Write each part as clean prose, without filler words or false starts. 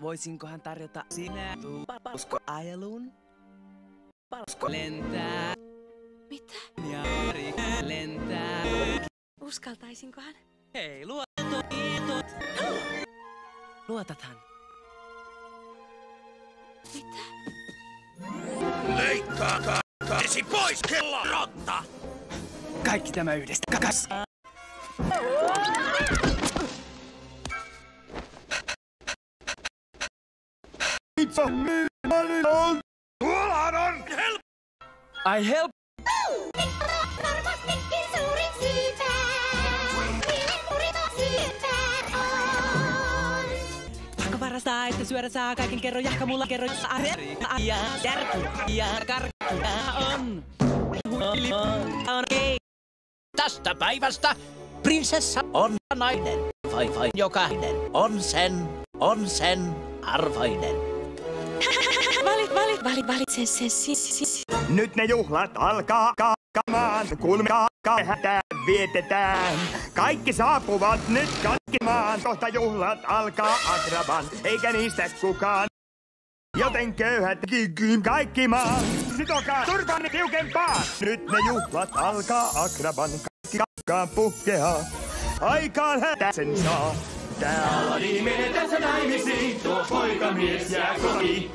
Voisinkohan tarjota sinä usko ajeluun? Usko lentää. Mitä? Ja lentää. Uskaltaisinkohan? Hei, luotathan. Mitä? Leikkaa käsi pois, kello rotta! Kaikki tämä yhdestä kakas. Tuollahan on help! I help. Varmastikin suurin syypää. Pakko varastaa, että syödä saa kaiken kerro jahka mulla kerro ja järki ja karkkia on. Tästä päivästä prinsessa on nainen. Vai jokainen on sen arvoinen. Valit sen. Nyt ne juhlat alkaa kamaan, kulmaa hätää vietetään. Kaikki saapuvat nyt katkimaan, kohta juhlat alkaa Agraban, eikä niistä kukaan. Joten köyhät kaikki maan, sitokaa turbanne tiukempaa. Nyt ne juhlat alkaa Agraban, kaikki kakkaan puhkeaa. Aikaan hätä sen saa. Täällä viimeinen tässä naimisiin, tuo poikamies jää kotiin.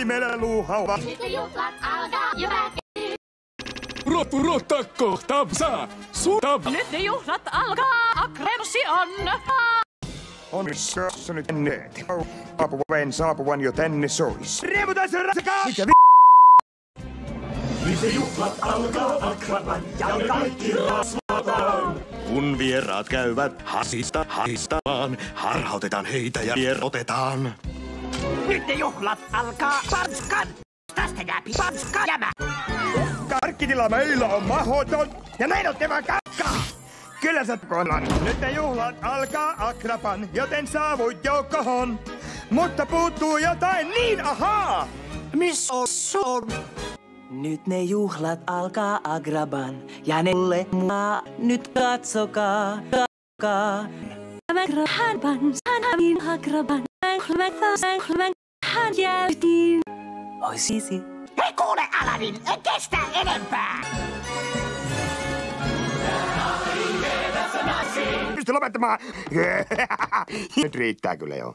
Meillä luuhauva. Nyt juhlat alkaa jo väkee. Rotta kohtaamassa suuta. Nyt ne juhlat alkaa, Agremsi on. Onissa nyt tänne. Saapuvan jo tänne sois. Riemutaan se rasakaa! Mikä Nyt juhlat alkaa Agraban ja kaikki rasvataan. Kun vieraat käyvät hasistamaan, harhautetaan heitä ja vierotetaan. Nyt ne juhlat alkaa Panskan. Tästä jää Panskan jämä. Karkkitila meillä on mahoton ja meidän on vaan kakkaa. Kyllä sä kolan. Nyt ne juhlat alkaa Agraban, joten saavut joukkohon. Mutta puuttuu jotain niin ahaa. Missä on? Nyt ne juhlat alkaa Agraban ja ne mulle mua nyt katsokaa. Agraban, hän jäytiin. Oi sisi. Hei kuule Alanin, en kestä enempää. Pysty lopettamaan. Nyt riittää kyllä jo.